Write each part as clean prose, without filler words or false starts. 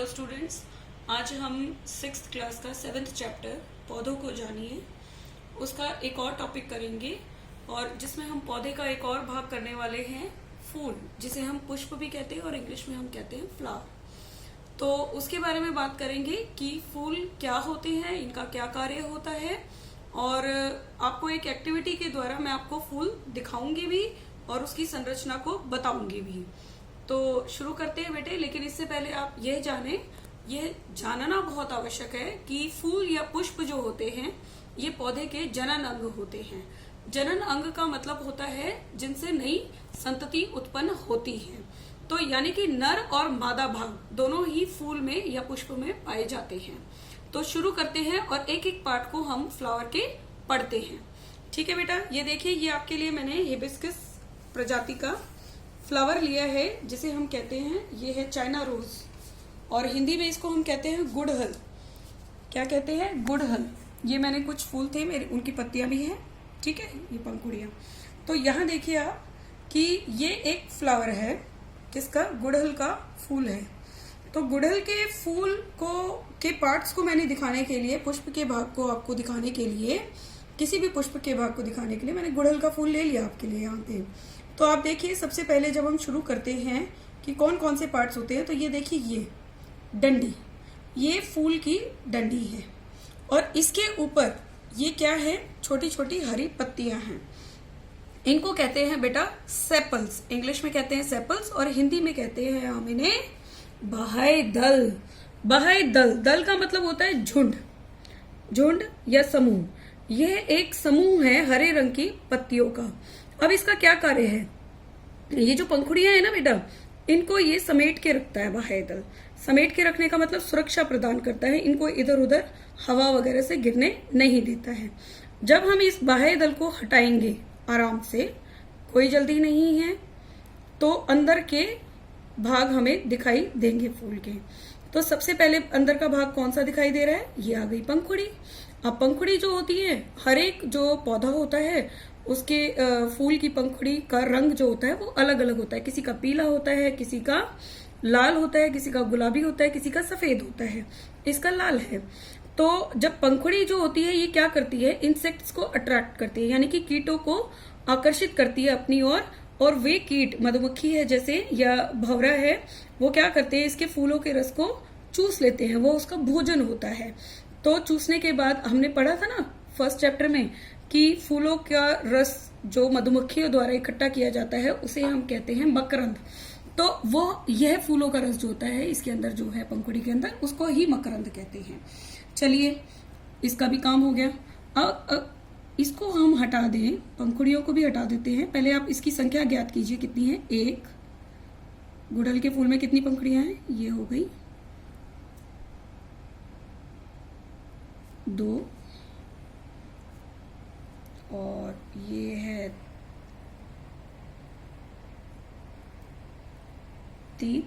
Hello students, आज हम 6th class का 7th चैप्टर पौधों को जानिए उसका एक और टॉपिक करेंगे और जिसमें हम पौधे का एक और भाग करने वाले हैं फूल, जिसे हम पुष्प भी कहते हैं और इंग्लिश में हम कहते हैं फ्लावर। तो उसके बारे में बात करेंगे कि फूल क्या होते हैं, इनका क्या कार्य होता है और आपको एक एक्टिविटी के द्वारा मैं आपको फूल दिखाऊंगी भी और उसकी संरचना को बताऊंगी भी। तो शुरू करते हैं बेटे, लेकिन इससे पहले आप ये जानना बहुत आवश्यक है कि फूल या पुष्प जो होते हैं ये पौधे के जनन अंग होते हैं। जनन अंग का मतलब होता है जिनसे नई संतति उत्पन्न होती है। तो यानी कि नर और मादा भाग दोनों ही फूल में या पुष्प में पाए जाते हैं। तो शुरू करते हैं और एक एक पार्ट को हम फ्लावर के पढ़ते हैं। ठीक है बेटा, ये देखिए, ये आपके लिए मैंने हिबिस्कस प्रजाति का फ्लावर लिया है जिसे हम कहते हैं, ये है चाइना रोज और हिंदी में इसको हम कहते हैं गुड़हल। क्या कहते हैं? गुड़हल। ये मैंने कुछ फूल थे मेरे, उनकी पत्तियां भी हैं। ठीक है, ये पंखुड़ियां। तो यहाँ देखिए आप कि ये एक फ्लावर है, किसका? गुड़हल का फूल है। तो गुड़हल के फूल के पार्ट्स को मैंने दिखाने के लिए, पुष्प के भाग को आपको दिखाने के लिए, किसी भी पुष्प के भाग को दिखाने के लिए मैंने गुड़हल का फूल ले लिया आपके लिए यहाँ पे। तो आप देखिए, सबसे पहले जब हम शुरू करते हैं कि कौन कौन से पार्ट्स होते हैं, तो ये देखिए, ये डंडी, ये फूल की डंडी है और इसके ऊपर ये क्या है? छोटी छोटी हरी पत्तियां हैं। इनको कहते हैं बेटा सेपल्स। इंग्लिश में कहते हैं सेपल्स और हिंदी में कहते हैं हम इन्हें बाह्य दल। बाह्य दल, दल का मतलब होता है झुंड, झुंड या समूह। यह एक समूह है हरे रंग की पत्तियों का। अब इसका क्या कार्य है? ये जो पंखुड़ियां है ना बेटा, इनको ये समेट के रखता है। बाह्य दल समेट के रखने का मतलब सुरक्षा प्रदान करता है, इनको इधर उधर हवा वगैरह से गिरने नहीं देता है। जब हम इस बाह्य दल को हटाएंगे आराम से, कोई जल्दी नहीं है, तो अंदर के भाग हमें दिखाई देंगे फूल के। तो सबसे पहले अंदर का भाग कौन सा दिखाई दे रहा है? ये आ गई पंखुड़ी। अब पंखुड़ी जो होती है, हर एक जो पौधा होता है उसके फूल की पंखुड़ी का रंग जो होता है वो अलग अलग होता है। किसी का पीला होता है, किसी का लाल होता है, किसी का गुलाबी होता है, किसी का सफेद होता है। इसका लाल है। तो जब पंखुड़ी जो होती है ये क्या करती है? इंसेक्ट्स को अट्रैक्ट करती है, यानी कि कीटों को आकर्षित करती है अपनी ओर। और वे कीट, मधुमक्खी है जैसे या भंवरा है, वो क्या करते हैं? इसके फूलों के रस को चूस लेते हैं, वो उसका भोजन होता है। तो चूसने के बाद हमने पढ़ा था ना फर्स्ट चैप्टर में कि फूलों का रस जो मधुमक्खियों द्वारा इकट्ठा किया जाता है उसे हम कहते हैं मकरंद। तो वो यह फूलों का रस जो होता है इसके अंदर जो है पंखुड़ी के अंदर, उसको ही मकरंद कहते हैं। चलिए, इसका भी काम हो गया। अब इसको हम हटा दें, पंखुड़ियों को भी हटा देते हैं। पहले आप इसकी संख्या ज्ञात कीजिए कितनी है। एक, गुड़हल के फूल में कितनी पंखुड़ियां हैं? ये हो गई 2 और ये है 3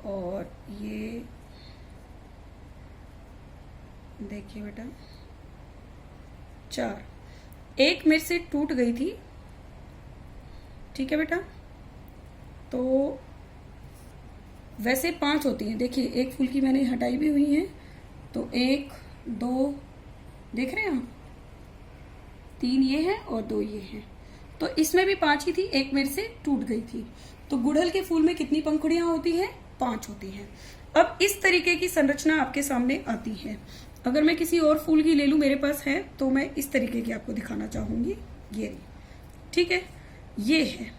और ये देखिए बेटा 4। एक मेरे से टूट गई थी। ठीक है बेटा, तो वैसे 5 होती हैं। देखिए, एक फूल की मैंने हटाई भी हुई है। तो 1, 2, देख रहे हैं आप, 3 ये है और 2 ये है। तो इसमें भी 5 ही थी, एक मेरे से टूट गई थी। तो गुड़हल के फूल में कितनी पंखुड़ियां होती हैं? 5 होती हैं। अब इस तरीके की संरचना आपके सामने आती है। अगर मैं किसी और फूल की ले लूं, मेरे पास है, तो मैं इस तरीके की आपको दिखाना चाहूंगी। ये, ठीक है, ये है।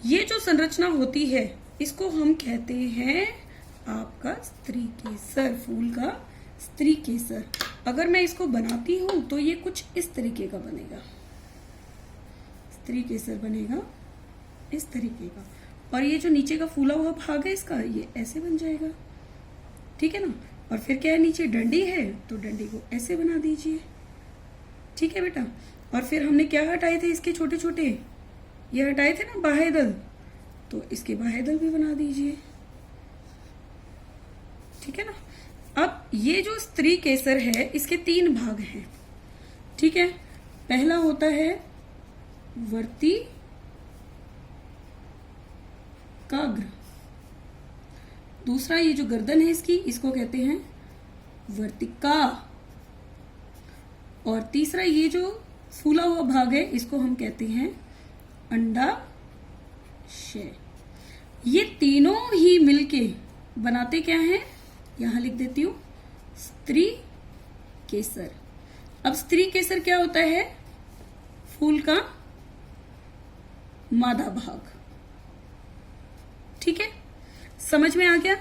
ये जो संरचना होती है इसको हम कहते हैं आपका स्त्री केसर, फूल का स्त्री केसर। अगर मैं इसको बनाती हूं तो ये कुछ इस तरीके का बनेगा, स्त्री केसर बनेगा इस तरीके का। और ये जो नीचे का फूला हुआ भाग है इसका, ये ऐसे बन जाएगा। ठीक है ना? और फिर क्या है? नीचे डंडी है, तो डंडी को ऐसे बना दीजिए। ठीक है बेटा। और फिर हमने क्या हटाए थे? इसके छोटे छोटे ये हटाए थे ना बाह्य दल, तो इसके बाह्य दल भी बना दीजिए। ठीक है ना? अब ये जो स्त्री केसर है इसके 3 भाग हैं। ठीक है, पहला होता है वर्ती काग्र, दूसरा ये जो गर्दन है इसकी, इसको कहते हैं वर्तिका। और तीसरा ये जो फूला हुआ भाग है इसको हम कहते हैं अंडाशय। ये तीनों ही मिलके बनाते क्या हैं, यहां लिख देती हूं, स्त्री केसर। अब स्त्री केसर क्या होता है, फूल का मादा भाग। ठीक है, समझ में आ गया।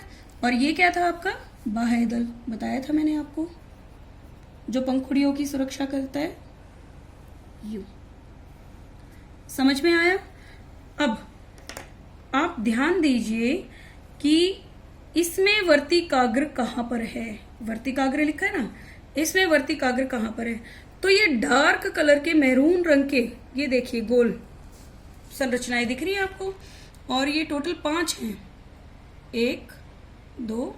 और ये क्या था आपका बाह्य दल, बताया था मैंने आपको, जो पंखुड़ियों की सुरक्षा करता है, यू। समझ में आया। अब आप ध्यान दीजिए कि इसमें वर्तिकाग्र कहां पर है, वर्तिकाग्र लिखा है ना, इसमें वर्तिकाग्र कहां पर है, तो ये डार्क कलर के मैरून रंग के, ये देखिए गोल संरचनाएं दिख रही है आपको, और ये टोटल 5 हैं, 1 2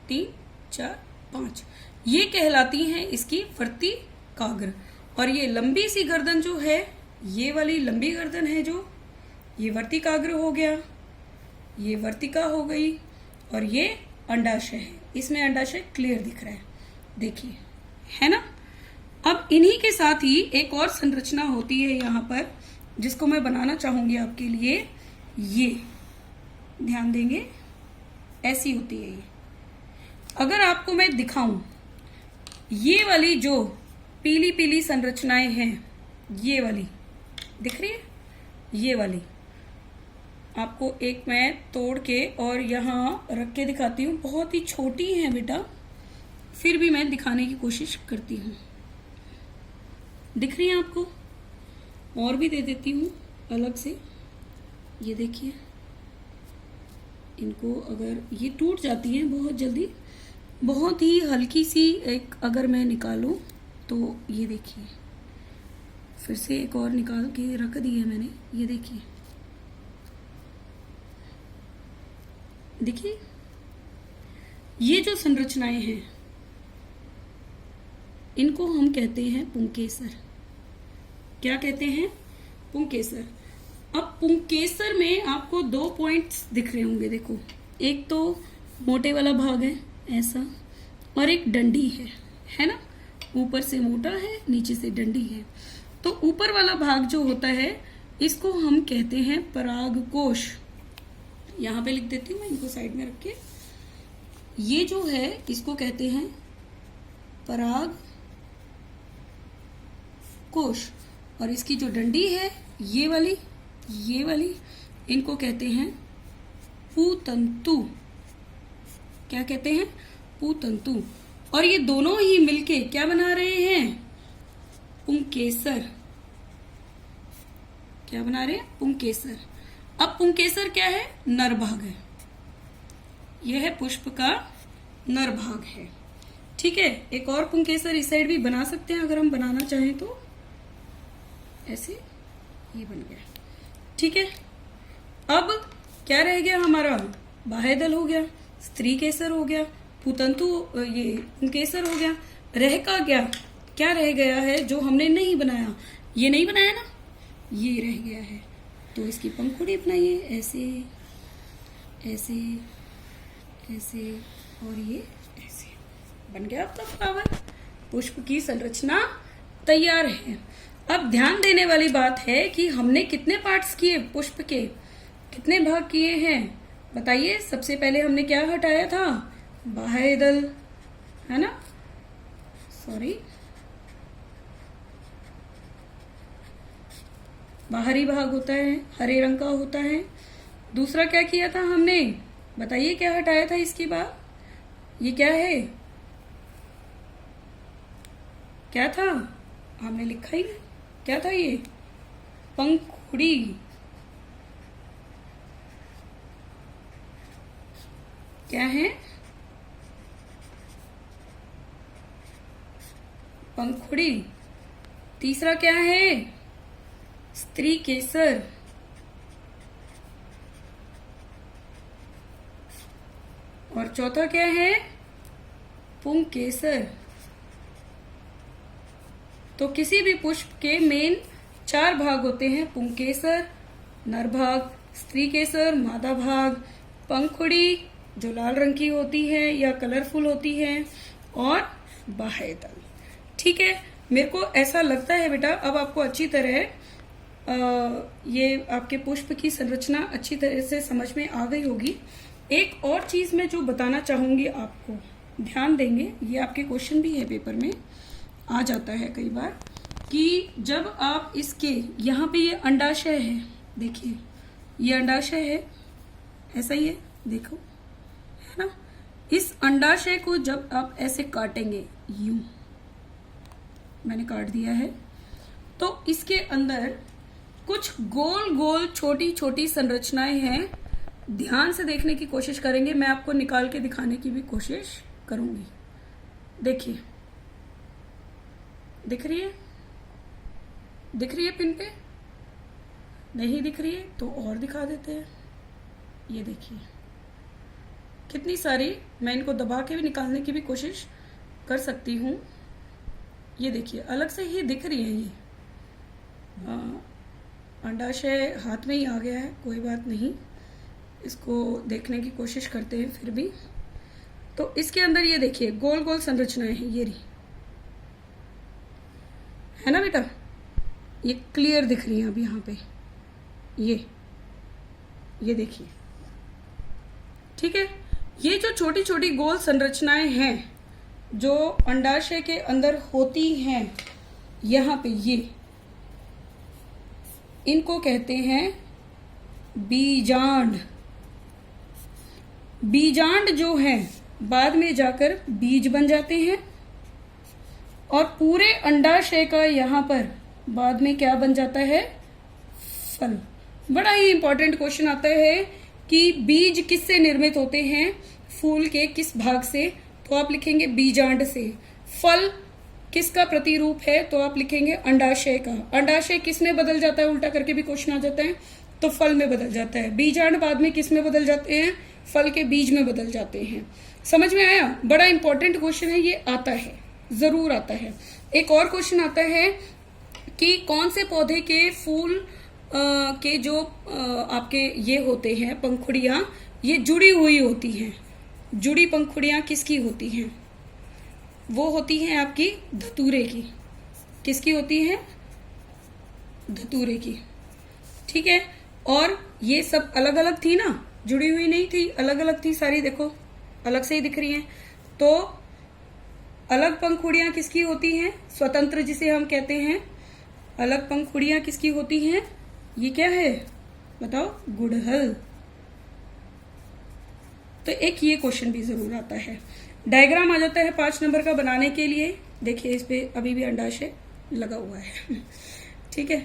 3 4 5, ये कहलाती हैं इसकी वर्तिकाग्र। और ये लंबी सी गर्दन जो है, ये वाली लंबी गर्दन है जो, ये वर्तिकाग्र हो गया, ये वर्तिका हो गई, और ये अंडाशय है। इसमें अंडाशय क्लियर दिख रहा है, देखिए, है ना। अब इन्हीं के साथ ही एक और संरचना होती है यहाँ पर, जिसको मैं बनाना चाहूंगी आपके लिए। ये ध्यान देंगे, ऐसी होती है ये। अगर आपको मैं दिखाऊं, ये वाली जो पीली पीली संरचनाएं हैं, ये वाली दिख रही है, ये वाली आपको एक मैं तोड़ के और यहाँ रख के दिखाती हूँ। बहुत ही छोटी है बेटा, फिर भी मैं दिखाने की कोशिश करती हूँ। दिख रही है आपको, और भी दे देती हूँ अलग से। ये देखिए, इनको अगर ये टूट जाती है बहुत जल्दी, बहुत ही हल्की सी एक अगर मैं निकालूं तो ये देखिए, फिर से एक और निकाल के रख दी है मैंने, ये देखिए, देखिए ये जो संरचनाएं हैं इनको हम कहते हैं पुंकेसर। क्या कहते हैं, पुंकेसर। अब पुंकेसर में आपको 2 पॉइंट्स दिख रहे होंगे, देखो, एक तो मोटे वाला भाग है ऐसा, और एक डंडी है ना, ऊपर से मोटा है, नीचे से डंडी है। तो ऊपर वाला भाग जो होता है इसको हम कहते हैं परागकोश। यहां पे लिख देती हूँ मैं इनको साइड में रख के। ये जो है इसको कहते हैं परागकोश, और इसकी जो डंडी है ये वाली इनको कहते हैं पुतंतु। क्या कहते हैं, पुतंतु। और ये दोनों ही मिलके क्या बना रहे हैं, पुंकेसर। क्या बना रहे हैं, पुंकेसर। अब पुंकेसर क्या है, नर भाग है, यह है पुष्प का नर भाग है। ठीक है, एक और पुंकेसर इस साइड भी बना सकते हैं अगर हम बनाना चाहें तो, ऐसे ये बन गया। ठीक है, अब क्या रह गया हमारा, बाह्य दल हो गया, स्त्री केसर हो गया, पुतंतु ये पुंकेसर हो गया। रह का क्या रह गया है जो हमने नहीं बनाया, ये नहीं बनाया ना, ये रह गया है। तो इसकी पंखुड़ी बनाइए, ऐसे ऐसे ऐसे, और ये ऐसे बन गया आपका फ्लावर। पुष्प की संरचना तैयार है। अब ध्यान देने वाली बात है कि हमने कितने पार्ट्स किए, पुष्प के कितने भाग किए हैं, बताइए। सबसे पहले हमने क्या हटाया था, बाह्य दल, है ना, सॉरी, बाहरी भाग होता है, हरे रंग का होता है। दूसरा क्या किया था हमने, बताइए, क्या हटाया था इसके बाद, ये क्या है, क्या था, हमने लिखा ही नहीं, क्या था ये, पंखुड़ी। क्या है, पंखुड़ी। तीसरा क्या है, स्त्री केसर। और चौथा क्या है, पुंकेसर। तो किसी भी पुष्प के मेन 4 भाग होते हैं, पुंकेसर, नर भाग, स्त्री केसर, मादा भाग, पंखुड़ी, जो लाल रंग की होती है या कलरफुल होती है, और बाह्य तल। ठीक है, मेरे को ऐसा लगता है बेटा अब आपको अच्छी तरह ये आपके पुष्प की संरचना अच्छी तरह से समझ में आ गई होगी। एक और चीज मैं जो बताना चाहूंगी आपको, ध्यान देंगे, ये आपके क्वेश्चन भी है पेपर में आ जाता है कई बार, कि जब आप इसके यहाँ पे ये अंडाशय है, देखिए ये अंडाशय है, ऐसा ही है, देखो है ना। इस अंडाशय को जब आप ऐसे काटेंगे, यूं मैंने काट दिया है, तो इसके अंदर कुछ गोल गोल छोटी छोटी संरचनाएं हैं। ध्यान से देखने की कोशिश करेंगे, मैं आपको निकाल के दिखाने की भी कोशिश करूंगी। देखिए, दिख रही है? दिख रही है पिन पे? नहीं दिख रही है तो और दिखा देते हैं। ये देखिए कितनी सारी, मैं इनको दबा के भी निकालने की भी कोशिश कर सकती हूँ। ये देखिए अलग से ही दिख रही है। ये अंडाशय हाथ में ही आ गया है, कोई बात नहीं, इसको देखने की कोशिश करते हैं फिर भी। तो इसके अंदर ये देखिए गोल गोल संरचनाएं हैं, ये रही है ना बेटा, ये क्लियर दिख रही है अब यहाँ पे, ये देखिए। ठीक है, ये जो छोटी छोटी गोल संरचनाएं हैं जो अंडाशय के अंदर होती हैं, यहाँ पे ये, इनको कहते हैं बीजांड। बीजांड जो है बाद में जाकर बीज बन जाते हैं, और पूरे अंडाशय का यहाँ पर बाद में क्या बन जाता है? फल। बड़ा ही इंपॉर्टेंट क्वेश्चन आता है कि बीज किससे निर्मित होते हैं, फूल के किस भाग से, तो आप लिखेंगे बीजांड से। फल किसका प्रतिरूप है, तो आप लिखेंगे अंडाशय का। अंडाशय किस में बदल जाता है, उल्टा करके भी क्वेश्चन आ जाता है, तो फल में बदल जाता है। बीजांड बाद में किस में बदल जाते हैं, फल के बीज में बदल जाते हैं। समझ में आया? बड़ा इंपॉर्टेंट क्वेश्चन है, ये आता है, जरूर आता है। एक और क्वेश्चन आता है कि कौन से पौधे के फूल के जो आपके ये होते हैं पंखुड़ियां, ये जुड़ी हुई होती हैं। जुड़ी पंखुड़ियां किसकी होती हैं? वो होती हैं आपकी धतूरे की। किसकी होती है? धतूरे की। ठीक है, और ये सब अलग अलग थी ना, जुड़ी हुई नहीं थी, अलग अलग थी सारी, देखो अलग से ही दिख रही हैं। तो अलग पंखुड़ियां किसकी होती हैं? स्वतंत्र जिसे हम कहते हैं। अलग पंखुड़ियां किसकी होती हैं? ये क्या है बताओ? गुड़हल। तो एक ये क्वेश्चन भी जरूर आता है। डायग्राम आ जाता है 5 नंबर का बनाने के लिए। देखिए इस पे अभी भी अंडाशय लगा हुआ है। ठीक है,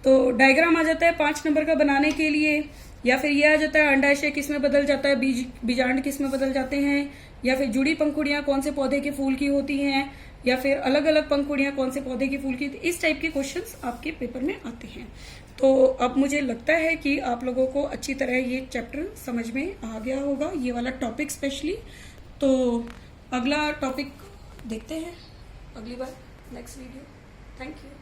तो डायग्राम आ जाता है 5 नंबर का बनाने के लिए, या फिर ये आ जाता है अंडाशय किस में बदल जाता है, बीजांड किस में बदल जाते हैं, या फिर जुड़ी पंखुड़ियां कौन से पौधे के फूल की होती हैं, या फिर अलग अलग पंखुड़ियां कौन से पौधे के फूल की। इस टाइप के क्वेश्चंस आपके पेपर में आते हैं। तो अब मुझे लगता है कि आप लोगों को अच्छी तरह ये चैप्टर समझ में आ गया होगा, ये वाला टॉपिक स्पेशली। तो अगला टॉपिक देखते हैं अगली बार, नेक्स्ट वीडियो। Thank you.